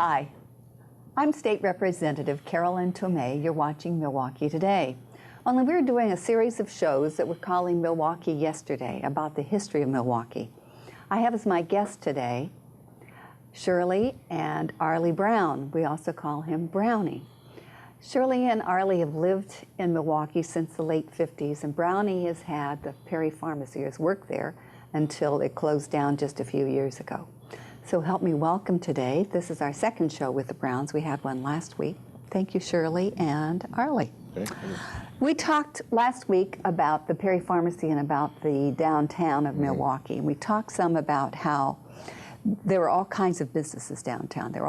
Hi, I'm State Representative Carolyn Tomei. You're watching Milwaukee Today. Only we're doing a series of shows that we're calling Milwaukee Yesterday, about the history of Milwaukee. I have as my guest today Shirley and Arlie Brown. We also call him Brownie. Shirley and Arlie have lived in Milwaukee since the late 50s, and Brownie has had the Perry Pharmacy, has worked there until it closed down just a few years ago. So help me welcome today. This is our second show with the Browns. We had one last week. Thank you, Shirley and Arlie. Thank you. We talked last week about the Perry Pharmacy and about the downtown of Milwaukee. And we talked some about how there were all kinds of businesses downtown. There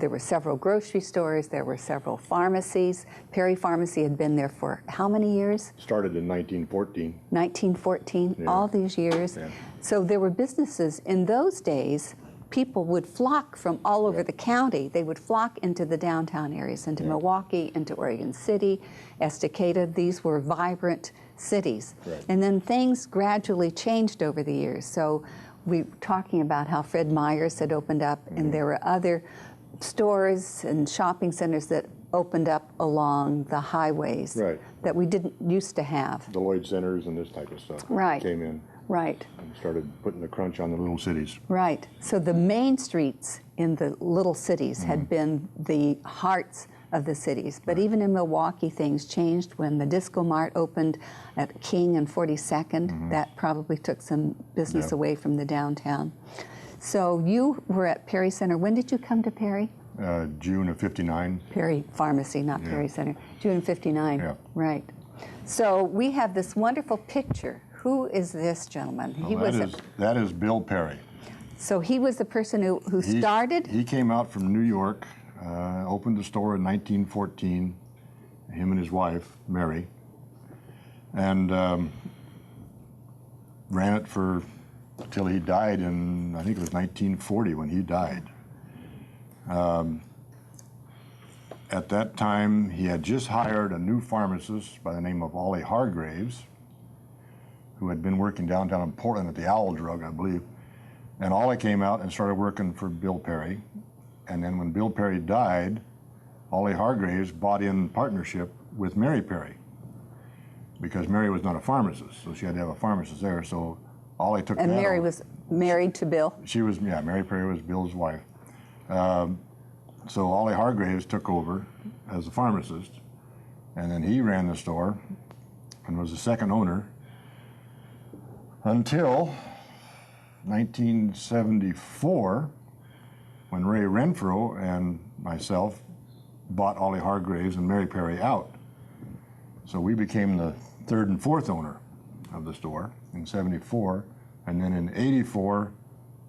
were several grocery stores, there were several pharmacies. Perry Pharmacy had been there for how many years? Started in 1914. 1914, yeah. All these years. Yeah. So there were businesses. In those days, people would flock from all over the county. They would flock into the downtown areas, into Milwaukee, into Oregon City, Estacada. These were vibrant cities. Right. And then things gradually changed over the years. So we were talking about how Fred Meyer's had opened up, and there were other stores and shopping centers that opened up along the highways that we didn't used to have. The Lloyd Centers and this type of stuff came in. Right. And started putting the crunch on the little cities. Right. So the main streets in the little cities had been the hearts of the cities. But even in Milwaukee, things changed when the Disco Mart opened at King and 42nd. That probably took some business away from the downtown. So you were at Perry Center. When did you come to Perry? June of '59. Perry Pharmacy, not Perry Center. June of '59. Yeah. Right. So we have this wonderful picture. Who is this gentleman? That is Bill Perry. So he was the person who started? He came out from New York, opened the store in 1914, him and his wife, Mary, and ran it until he died in, I think it was 1940 when he died. At that time, he had just hired a new pharmacist by the name of Arlie Hargraves, who had been working downtown in Portland at the Owl Drug, I believe. And Arlie came out and started working for Bill Perry. And then when Bill Perry died, Arlie Hargraves bought in partnership with Mary Perry, because Mary was not a pharmacist, so she had to have a pharmacist there. So Arlie took that over. And Mary was married to Bill? She was, yeah, Mary Perry was Bill's wife. So Arlie Hargraves took over as a pharmacist, and then he ran the store and was the second owner until 1974, when Ray Renfro and myself bought Arlie Hargraves and Mary Perry out. So we became the third and fourth owner of the store in '74, and then in '84,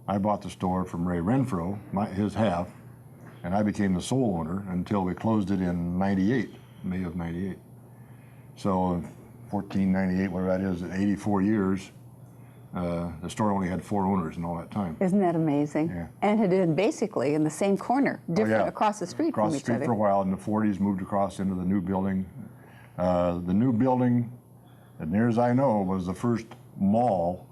I bought the store from Ray Renfro, his half, and I became the sole owner until we closed it in '98, May of '98. So 1498, whatever that is, at 84 years, the store only had 4 owners in all that time. Isn't that amazing? Yeah. And it had across the same corner, across the street from each other. Across the street for a while. In the 40s, moved across into the new building. The new building, as near as I know, was the first mall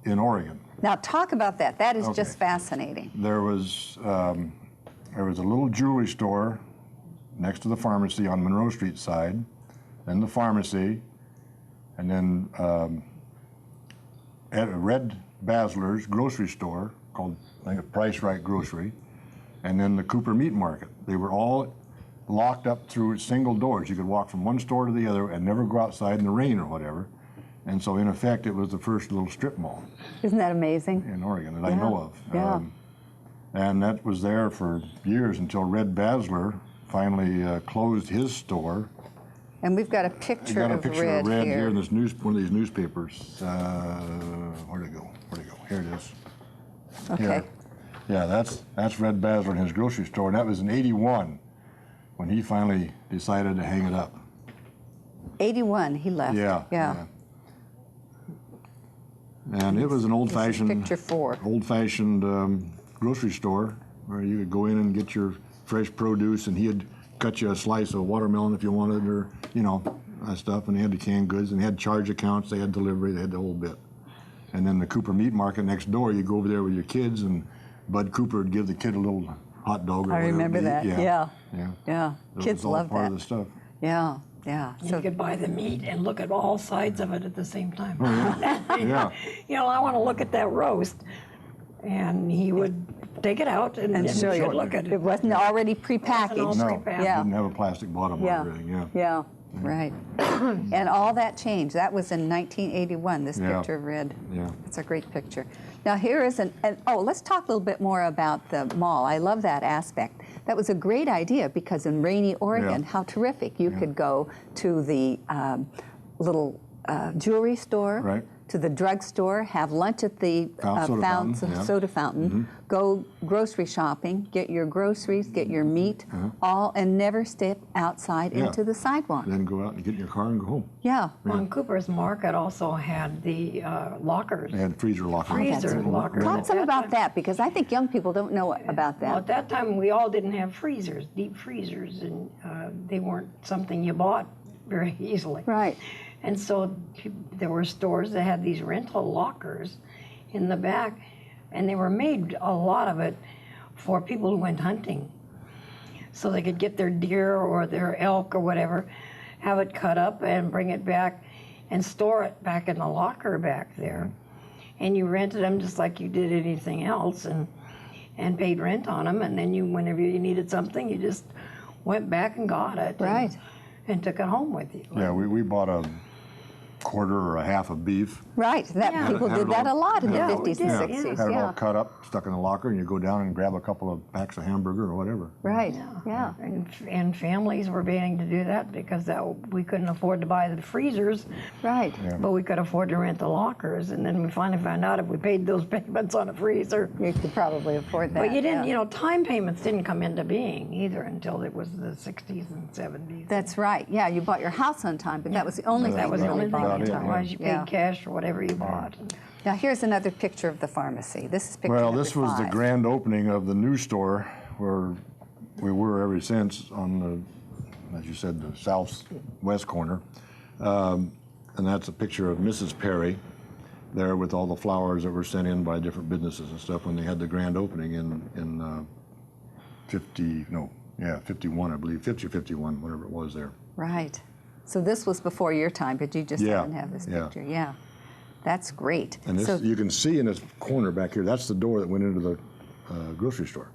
in Oregon. Now talk about that. That is just fascinating. There was a little jewelry store next to the pharmacy on Monroe Street side, then the pharmacy, and then at a Red Basler's grocery store called, I think, Price Right Grocery, and then the Cooper Meat Market. They were all locked up through single doors. You could walk from one store to the other and never go outside in the rain or whatever. And so, in effect, it was the first little strip mall. Isn't that amazing? In Oregon that I know of. Yeah. And that was there for years until Red Basler finally closed his store. And we've got a picture of Red here in this one of these newspapers. Where'd it go? Here it is. Okay. Here. Yeah, that's Red Basler and his grocery store, and that was in '81 when he finally decided to hang it up. '81, he left. Yeah. And it was an old-fashioned grocery store where you could go in and get your fresh produce, and he'd cut you a slice of watermelon if you wanted, or that stuff. And they had the canned goods, and they had charge accounts, they had delivery, they had the whole bit. And then the Cooper Meat Market next door, you go over there with your kids, and Bud Cooper would give the kid a little hot dog or I whatever. remember that. Yeah. That Kids was all love part that. of the stuff. Yeah. Yeah. And you could buy the meat and look at all sides of it at the same time. Yeah. You know, I want to look at that roast. And he would take it out and then show we you. could look at it. It wasn't already all prepackaged. No, prepackaged. it Yeah. didn't have a plastic bottom Yeah. or everything. Yeah. Yeah. Right. And all that changed. That was in 1981, this Yeah. picture of Red. Yeah. It's a great picture. Now here is let's talk a little bit more about the mall. I love that aspect. That was a great idea because in Rainy, Oregon, Yeah. how terrific. You could go to the little jewelry store, Right. to the drugstore, have lunch at the Soda fountain, yeah. soda fountain, go grocery shopping, get your groceries, get your meat, all, and never step outside Yeah. into the sidewalk. Then go out and get in your car and go home. Yeah. On Cooper's Market also had the lockers. They had freezer lockers. Freezer lockers. Talk At some that about time- that because I think young people don't know about Well, that. at that time, we all didn't have freezers, deep freezers, and they weren't something you bought very easily. Right. And so there were stores that had these rental lockers in the back, and they were made, a lot of it, for people who went hunting. So they could get their deer or their elk or whatever, have it cut up and bring it back and store it back in the locker back there. And you rented them just like you did anything else and paid rent on them. And then whenever you needed something, you just went back and got it. Right. And took it home with you. Yeah, we bought a quarter or a half of beef. Right. That Yeah. people Had did it that a all- lot in the Yeah, we 50s did, and yeah. 60s. Had it all Yeah. cut up, stuck in the locker, and you go down and grab a couple of packs of hamburger or whatever. Right. Yeah. And families were beginning to do that because we couldn't afford to buy the freezers, Right. Yeah. but we could afford to rent the lockers. And then we finally found out if we paid those payments on a freezer. You could probably afford that. But you didn't, yeah. you know, time payments didn't come into being either until it was the 60s and 70s. That's right. Yeah, you bought your house on time, but that was the only Yeah, thing that was you the really only thing. bought on about it, time. Otherwise, you paid Yeah. cash for whatever you bought. Now here's another picture of the pharmacy. This is picture Well, number this was the 5. grand opening of the new store where we were ever since on the, as you said, the southwest corner. And that's a picture of Mrs. Perry there with all the flowers that were sent in by different businesses and stuff when they had the grand opening in 51, I believe, 50 or 51, whatever it was there. Right. So this was before your time, but you just Yeah, happen to have this yeah. picture. Yeah. That's great. And this, So, you can see in this corner back here, that's the door that went into the grocery store.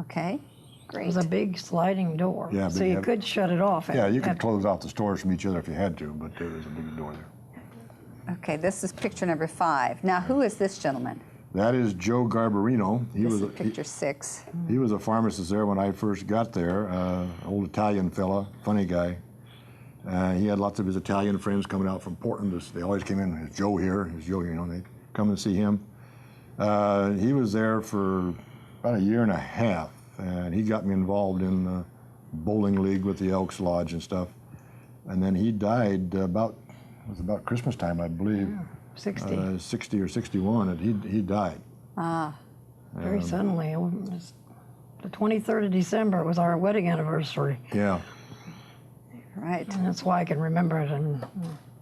okay. It Great. was a big sliding door, Yeah, so big you heavy- could shut it off. Yeah, you could at- close off the stores from each other if you had to, but there was a big door there. Okay, this is picture number 5. Now, who is this gentleman? That is Joe Garbarino. This is picture 6. He was a pharmacist there when I first got there. Old Italian fella, funny guy. He had lots of his Italian friends coming out from Portland. They always came in. Is Joe here? Is Joe here? You know, they come and see him. He was there for about a year and a half, and he got me involved in the bowling league with the Elks Lodge and stuff. And then he died it was about Christmas time, I believe. 60. 60 or 61, and he died. Very suddenly. It was the 23rd of December was our wedding anniversary, Yeah. Right. and that's why I can remember it.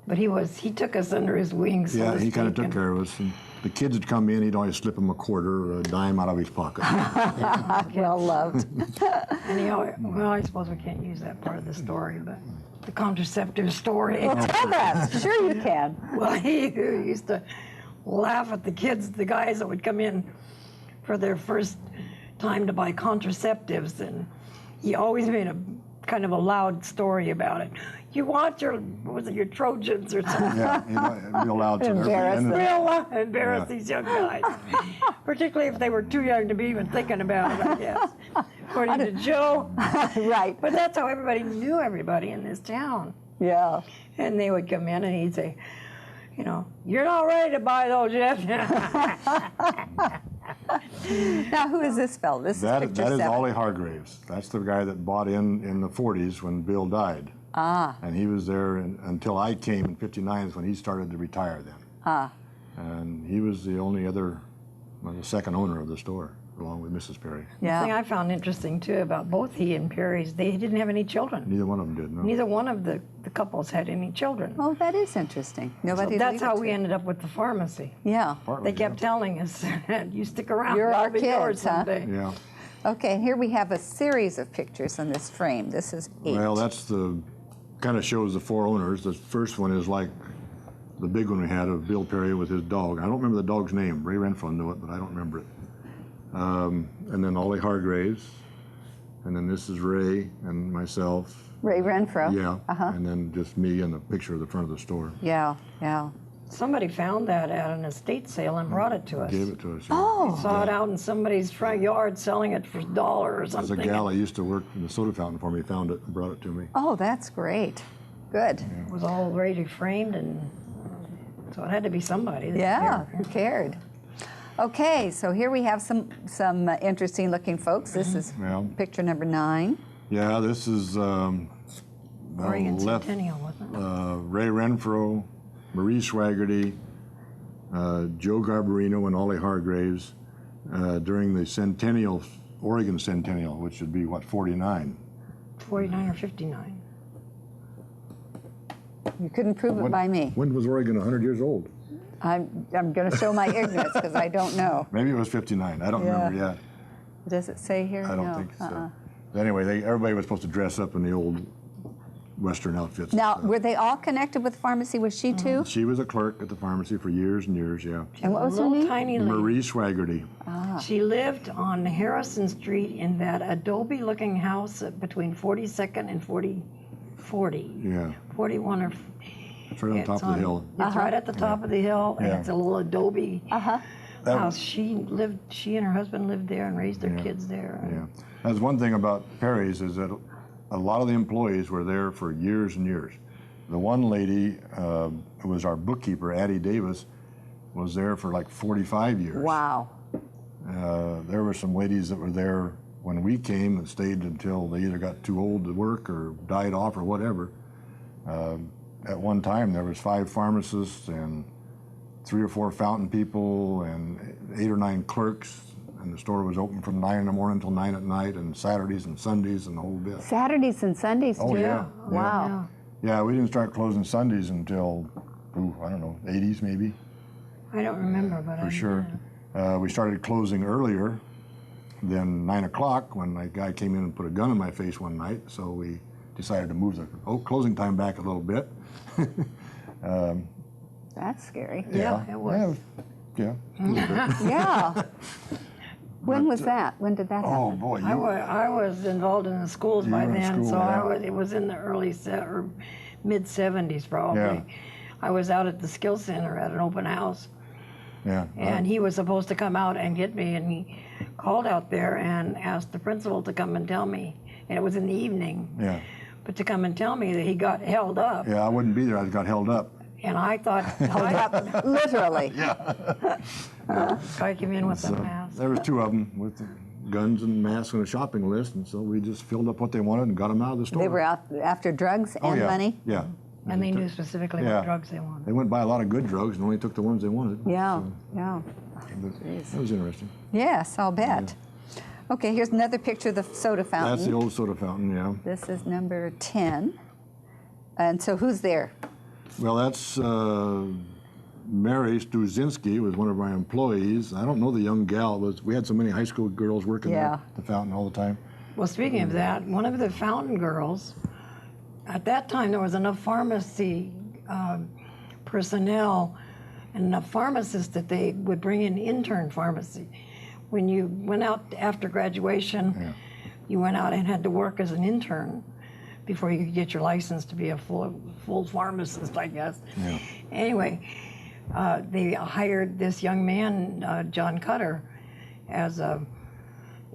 But he took us under his wings. so Yeah, to he kind of speak, took and- care of us. And the kids would come in, he'd always slip them a quarter or a dime out of his pocket. Well loved. And he always, well, I suppose we can't use that part of the story, but the contraceptive story. Tell that. Sure you can. Well, he used to laugh at the kids, the guys that would come in for their first time to buy contraceptives, and he always made a kind of a loud story about it. You want your, what was it, your Trojans or something? Yeah, real loud. To Embarrass them. Real loud, embarrass Yeah. these young guys, particularly if they were too young to be even thinking about it, I guess, according to Joe. Right. But that's how everybody knew everybody in this town. Yeah. And they would come in and he'd say, you know, you're not ready to buy those yet. Now, who is this fellow? This is That picture is 7. Ollie Hargraves. That's the guy that bought in the 40s when Bill died. And he was there until I came in 59 is when he started to retire then. And he was the only other, the second owner of the store, along with Mrs. Perry. The thing Yeah. I found interesting too about both he and Perry's, they didn't have any children. Neither one of them did, no. Neither one of the couples had any children. Oh, that is interesting. Nobody. So that's how alluded we to it. ended up with the pharmacy. Yeah. Partly, They kept telling us, you stick around, You're I'll our be yours kids, huh? someday. Yeah. Okay, here we have a series of pictures in this frame. This is 8. Well, that's the kind of shows the 4 owners. The first one is like the big one we had of Bill Perry with his dog. I don't remember the dog's name. Ray Renfro knew it, but I don't remember it. And then Ollie Hargraves, and then this is Ray and myself. Ray Renfro. Yeah, and then just me and the picture of the front of the store. Yeah, yeah. Somebody found that at an estate sale and brought it to us. Gave it to us. Oh. We saw it out in somebody's front yard selling it for $1 or There's a something. gal that used to work in the soda fountain for me, found it and brought it to me. Oh, that's great. Good. It was all ready framed, and so it had to be somebody. that Yeah, cared. who cared? Okay, so here we have some interesting looking folks. This is Yeah. picture number 9. Yeah, this is Oregon left, Centennial, wasn't it? Ray Renfro, Marie Swaggerty, Joe Garbarino, and Ollie Hargraves during the centennial, Oregon Centennial, which would be, what, 49? 49 or 59. You couldn't prove it by me. When was Oregon 100 years old? I'm going to show my ignorance because I don't know. Maybe it was 59. I don't remember yet. Does it say here? I don't No. think so. Anyway, everybody was supposed to dress up in the old Western outfits. Now, and stuff. were they all connected with pharmacy? Was she too? She was a clerk at the pharmacy for years and years, yeah. And what was her Little name? tiny lady. Marie Swaggerty. She lived on Harrison Street in that adobe-looking house between 42nd and 40. Yeah, 41 or. it's right on top of the hill. It's right at the top of the hill, and Yeah. it's a little adobe Uh-huh. house. She and her husband lived there and raised their kids there. Yeah, that's one thing about Perry's is that a lot of the employees were there for years and years. The one lady who was our bookkeeper, Addie Davis, was there for like 45 years. Wow. There were some ladies that were there when we came and stayed until they either got too old to work or died off or whatever. At one time, there was 5 pharmacists and 3 or 4 fountain people and 8 or 9 clerks. And the store was open from 9 in the morning until 9 at night, and Saturdays and Sundays and the whole bit. Saturdays and Sundays Oh, too? yeah. Wow. Yeah, we didn't start closing Sundays until, I don't know, 80s maybe, I don't remember, but for sure. We started closing earlier than 9 o'clock when a guy came in and put a gun in my face one night, so we decided to move the closing time back a little bit. That's scary. Yeah, it was. Yeah. Yeah. When was that? When did that Oh happen? boy, I was involved in the schools You by were in then, school, so yeah. it was in the early or mid 70s probably. Yeah. I was out at the Skill Center at an open house, yeah. and he was supposed to come out and get me, and he called out there and asked the principal to come and tell me, and it was in the evening, Yeah. but to come and tell me that he got held up, Yeah, I wouldn't be there. I got held up. and I thought, Literally. I came in with a mask. There was 2 of them with guns and masks and a shopping list, and so we just filled up what they wanted and got them out of the store. They were out after drugs and Oh, yeah. money? Yeah. And they knew specifically Yeah. what drugs they wanted. They went by a lot of good drugs and only took the ones they wanted. Yeah, So, yeah. that was interesting. Yes, I'll bet. Okay, here's another picture of the soda fountain. That's the old soda fountain, yeah. This is number 10. And so who's there? Well, that's Mary Struzinski was one of our employees. I don't know the young gal. We had so many high school girls working there at the fountain all the time. Well, speaking of that, one of the fountain girls, at that time there was enough pharmacy personnel and enough pharmacists that they would bring in intern pharmacy. When you went out after graduation, you went out and had to work as an intern before you could get your license to be a full pharmacist, I guess. Yeah. Anyway, they hired this young man, John Cutter, as a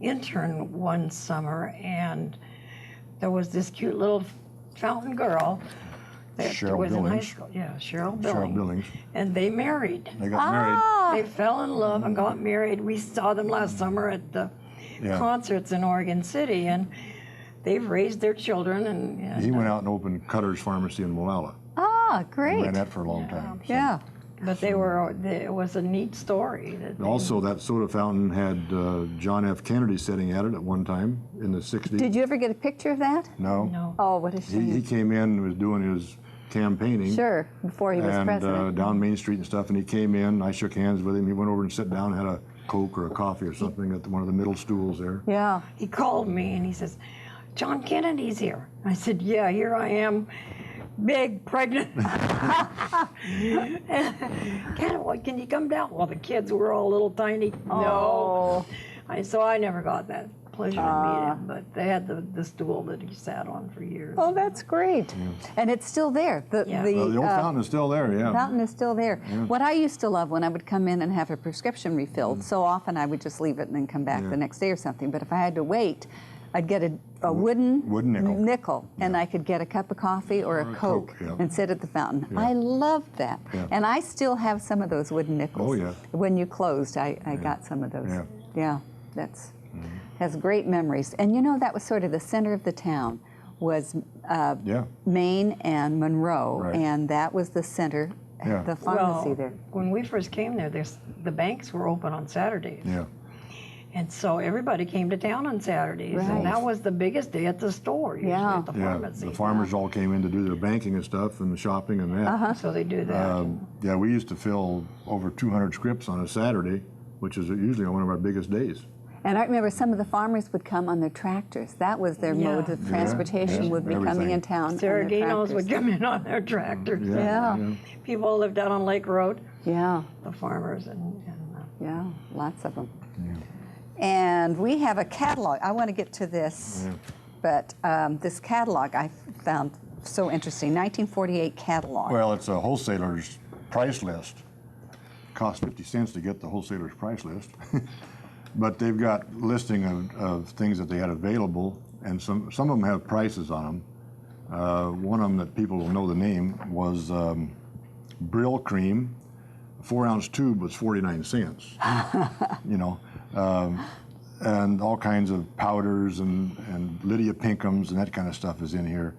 intern one summer, and there was this cute little fountain girl that Cheryl was in high Billings. school. Yeah, Cheryl Cheryl Billings. Billings. And they married. They got married. They fell in love and got married. We saw them last summer at the concerts in Oregon City, and they've raised their children. And He went out and opened Cutter's Pharmacy in Molalla. Ah, great. Ran that for a long time. So. Yeah. But it was a neat story. Also, that soda fountain had John F. Kennedy sitting at it at one time in the 60s. Did you ever get a picture of that? No. No. Oh, what a He shame. came in and was doing his campaigning. Sure, before he was and president. down Main Street and stuff, and he came in, I shook hands with him, he went over and sat down, had a Coke or a coffee or something at one of the middle stools there. Yeah. He called me and he says, John Kennedy's here. I said, yeah, here I am, big, pregnant. Can you come down? Well, the kids were all little tiny. Oh. No. So I never got that pleasure to meet him, but they had the stool that he sat on for years. Oh, that's great. And it's still there. Yeah. Well, the old fountain is still there, yeah. Fountain is still there. Yeah. What I used to love when I would come in and have a prescription refilled, so often I would just leave it and then come back the next day or something. But if I had to wait, I'd get a wooden nickel, and I could get a cup of coffee or a Coke and sit at the fountain. Yeah. I loved that. Yeah. And I still have some of those wooden nickels. Oh, yeah. When you closed, I got some of those. Yeah. Yeah, that's has great memories. And you know, that was sort of the center of the town, was Maine and Monroe, Right. and that was the center, the pharmacy there. When we first came there, the banks were open on Saturdays. Yeah. And so everybody came to town on Saturdays, Right. and that was the biggest day at the store, usually at the Yeah, pharmacy. the farmers all came in to do their banking and stuff and the shopping and that. So they do that. Yeah, we used to fill over 200 scripts on a Saturday, which is usually one of our biggest days. And I remember some of the farmers would come on their tractors. That was their mode of transportation, would be coming everything. in town on their Saraginos would tractors. come in on their tractors. Yeah. People lived out on Lake Road, Yeah, the farmers, and yeah, lots of them. And we have a catalog. I want to get to this, but this catalog I found so interesting. 1948 catalog. Well, it's a wholesaler's price list. Cost 50 cents to get the wholesaler's price list. But they've got listing of things that they had available, and some of them have prices on them. One of them that people will know the name was Brill Cream. A 4-ounce tube was 49 cents. You know, and all kinds of powders and Lydia Pinkhams and that kind of stuff is in here.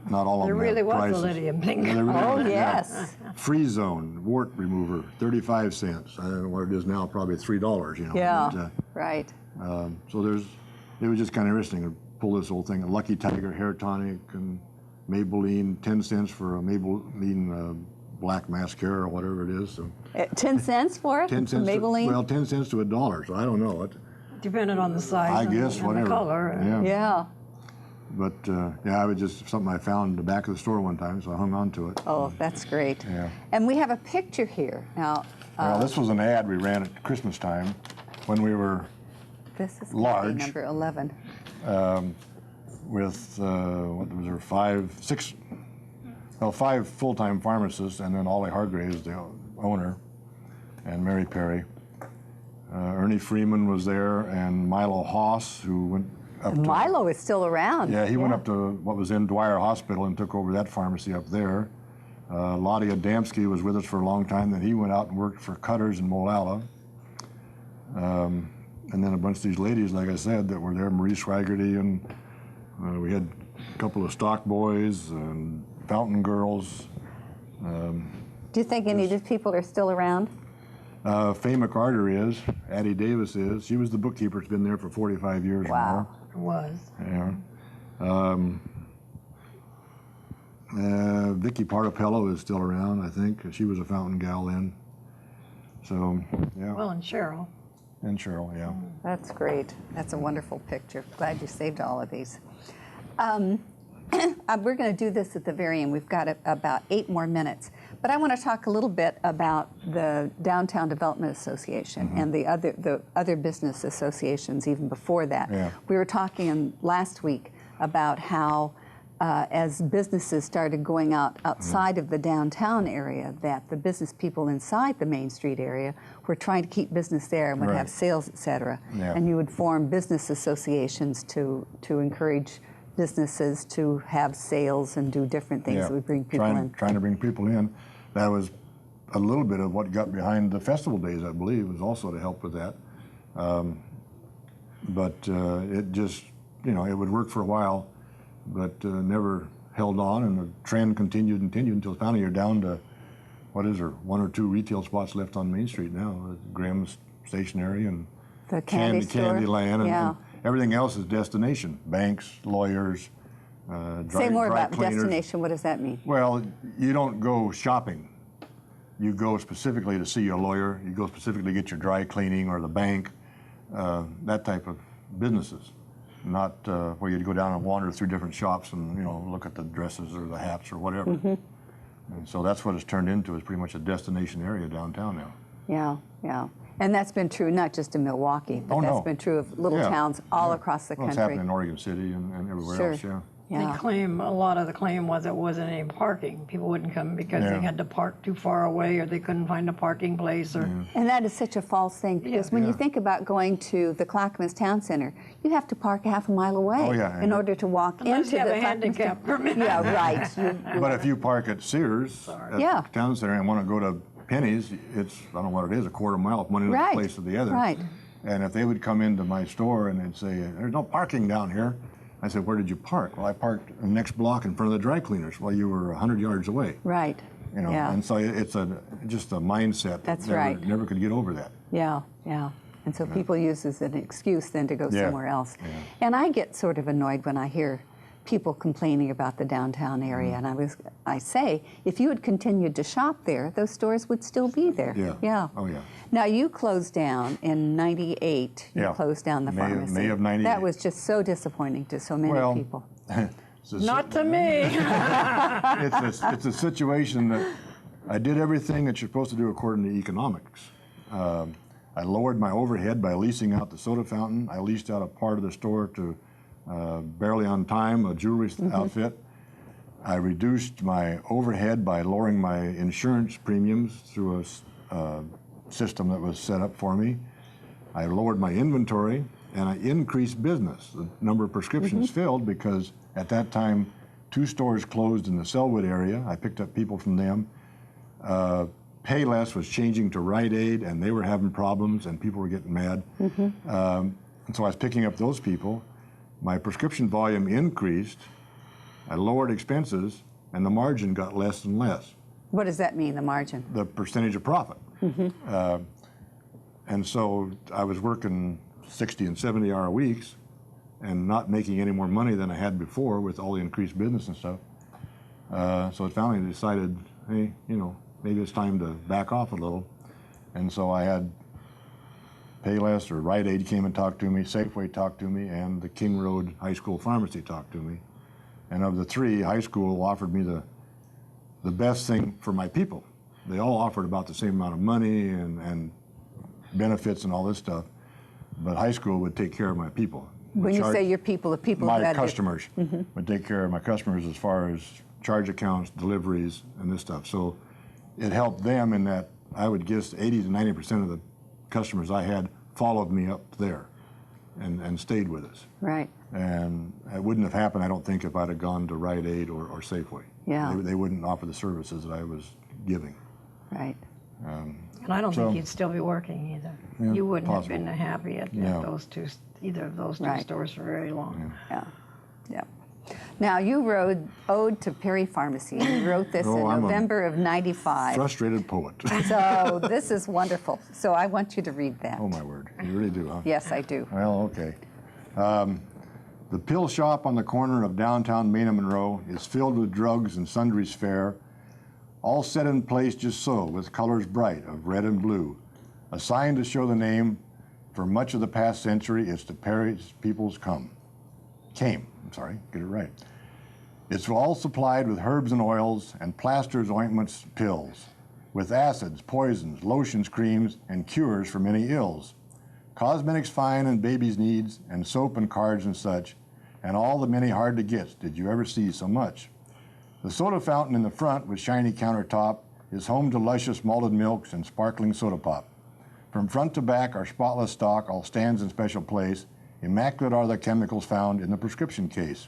Not all of there them really have was prices. a Lydia Pinkham. Yeah, there really Oh, is, yeah. yes. Free Zone wart remover, 35 cents. I don't know what it is now, probably $3, you know. Yeah, But, right. so it was just kind of interesting to pull this whole thing. A Lucky Tiger hair tonic and Maybelline, 10 cents for a Maybelline black mascara or whatever it is. So 10 cents for it? 10 cents. Maybelline? Well, 10 cents to $1. So I don't know it. Depending on the size I and, guess and whatever. the color. Yeah. Yeah. But yeah, it was just something I found in the back of the store one time, so I hung on to it. Oh, that's great. Yeah. And we have a picture here. Now, Well, this was an ad we ran at Christmas time when we were this is large. number 11. with what was there, 5 full-time pharmacists, and then Arlie Hargraves, the owner, and Mary Perry. Ernie Freeman was there, and Milo Haas, who went up to, Milo is still around. yeah, he went up to what was in Dwyer Hospital and took over that pharmacy up there. Lottie Adamski was with us for a long time. Then he went out and worked for Cutters in Molalla. And then a bunch of these ladies, like I said, that were there, Marie Swaggerty, and we had a couple of stock boys and fountain girls. Do you think any of these people are still around? Faye McCarter is, Addie Davis is. She was the bookkeeper. She's been there for 45 years Wow. It was. or more. Yeah. Vicky Partapello is still around, I think. She was a fountain gal then. So, yeah. Well, and Cheryl. And Cheryl, yeah. That's great. That's a wonderful picture. Glad you saved all of these. We're going to do this at the very end. We've got about 8 more minutes. But I want to talk a little bit about the Downtown Development Association and the other business associations even before that. Yeah. We were talking last week about how as businesses started going outside of the downtown area, that the business people inside the Main Street area were trying to keep business there and would have sales, et cetera. Yeah. And you would form business associations to encourage businesses to have sales and do different things that would bring people in. Trying to bring people in. That was a little bit of what got behind the festival days, I believe, was also to help with that. But it just, it would work for a while, but never held on, and the trend continued until finally you're down to, 1 or 2 retail spots left on Main Street now. Graham's Stationery and The candy store. Candyland, Yeah. and everything else is destination. Banks, lawyers, Say more dry about cleaners. destination. What does that mean? Well, you don't go shopping. you go specifically to see a lawyer, you go specifically to get your dry cleaning or the bank, that type of businesses. Not where you'd go down and wander through different shops and, you know, look at the dresses or the hats or whatever. And so that's what it's turned into, is pretty much a destination area downtown now. Yeah, yeah. And that's been true not just in Milwaukee, but that's been true of little towns all across the country. It's happening in Oregon City and everywhere else, yeah. Yeah. They claim, a lot of the claim was it wasn't any parking. People wouldn't come because they had to park too far away, or they couldn't find a parking place. Or And that is such a false thing, because when you think about going to the Clackamas Town Center, you have to park half a mile away in order to walk into you have the a handicap permit. Yeah, right. But if you park at Sears, at the town center, and want to go to Penny's, it's, I don't know what it is, a quarter mile from one place to the other. Right. And if they would come into my store and they'd say, there's no parking down here, I said, where did you park? Well, I parked the next block in front of the dry cleaners while you were 100 yards away. Right. You know, and so it's just a mindset that never could get over that. Yeah, yeah. And so people use as an excuse then to go somewhere else. And I get sort of annoyed when I hear people complaining about the downtown area. And I say, if you had continued to shop there, those stores would still be there. Yeah. Oh, yeah. Now, you closed down in '98. You closed down the pharmacy. May of '98. That was just so disappointing to so many people. Not to me. It's a situation that I did everything that you're supposed to do according to economics. I lowered my overhead by leasing out the soda fountain. I leased out a part of the store to Barely on Time, a jewelry outfit. I reduced my overhead by lowering my insurance premiums through a system that was set up for me. I lowered my inventory, and I increased business. The number of prescriptions filled, because at that time, 2 stores closed in the Selwood area. I picked up people from them. Payless was changing to Rite Aid, and they were having problems, and people were getting mad. And so I was picking up those people. My prescription volume increased. I lowered expenses, and the margin got less and less. What does that mean, the margin? The percentage of profit. And so I was working 60 and 70-hour weeks and not making any more money than I had before with all the increased business and stuff. So I finally decided, hey, you know, maybe it's time to back off a little. And so I had Payless or Rite Aid came and talked to me, Safeway talked to me, and the King Road High School Pharmacy talked to me. And of the 3, high school offered me the best thing for my people. They all offered about the same amount of money and benefits and all this stuff, but high school would take care of my people. When you say your people, the people my customers would take care of my customers as far as charge accounts, deliveries, and this stuff. So it helped them in that I would guess 80 to 90% of the customers I had followed me up there and stayed with us. Right. And it wouldn't have happened, I don't think, if I'd have gone to Rite Aid or Safeway. Yeah. They wouldn't offer the services that I was giving. Right. And I don't think you'd still be working either. Yeah, You wouldn't possible. have been happy at either of those two stores for very long. Yeah. Yeah. Now, you wrote Ode to Perry Pharmacy. You wrote this in November of '95. Frustrated poet. So this is wonderful. So I want you to read that. Oh, my word. You really do, huh? Yes, I do. Well, okay. The pill shop on the corner of downtown Main and Monroe is filled with drugs and sundries fair, all set in place just so, with colors bright of red and blue. A sign to show the name, for much of the past century, it's to Perry's people's came, get it right. It's all supplied with herbs and oils and plasters, ointments, pills, with acids, poisons, lotions, creams, and cures for many ills. Cosmetics fine and babies' needs, and soap and cards and such, and all the many hard-to-gets. Did you ever see so much? The soda fountain in the front with shiny countertop is home to luscious malted milks and sparkling soda pop. From front to back are spotless stock, all stands in special place. Immaculate are the chemicals found in the prescription case.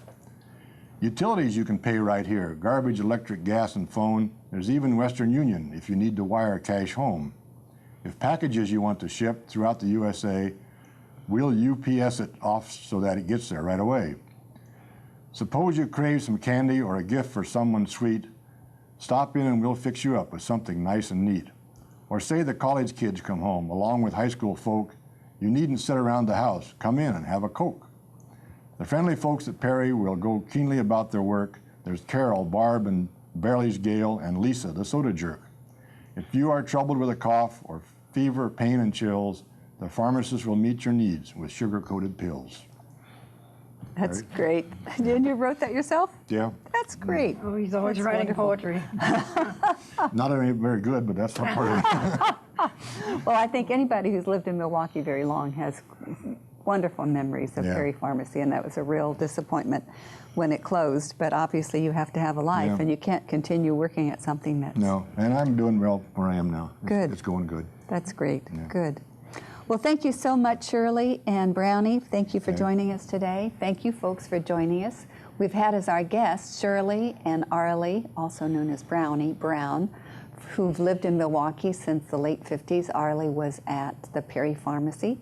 Utilities you can pay right here. Garbage, electric, gas, and phone. There's even Western Union if you need to wire cash home. If packages you want to ship throughout the USA, we'll UPS it off so that it gets there right away. Suppose you crave some candy or a gift for someone sweet, stop in and we'll fix you up with something nice and neat. Or say the college kids come home, along with high school folk, you needn't sit around the house, come in and have a Coke. The friendly folks at Perry will go keenly about their work. There's Carol, Barb, and Barley's Gale, and Lisa, the soda jerk. If you are troubled with a cough or fever, pain, and chills, the pharmacist will meet your needs with sugar-coated pills. That's great. And you wrote that yourself? Yeah. That's great. Oh, he's always That's writing wonderful. poetry. Not very good, but that's not part of it. Well, I think anybody who's lived in Milwaukee very long has wonderful memories of Yeah. Perry Pharmacy, and that was a real disappointment when it closed. But obviously, you have to have a life, Yeah. and you can't continue working at something that's No, and I'm doing well where I am now. Good. It's going good. That's great. Yeah. Good. Well, thank you so much, Shirley and Brownie. Thank you for Okay. joining us today. Thank you, folks, for joining us. We've had as our guests Shirley and Arlie, also known as Brownie, Brown, who've lived in Milwaukee since the late 50s. Arlie was at the Perry Pharmacy.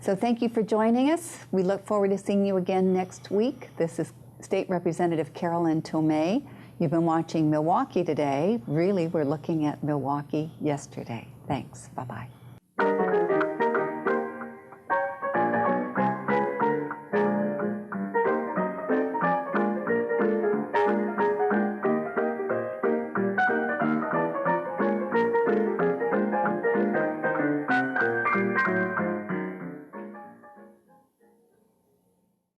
So thank you for joining us. We look forward to seeing you again next week. This is State Representative Carolyn Tomei. You've been watching Milwaukee Today. Really, we're looking at Milwaukee yesterday. Thanks. Bye-bye.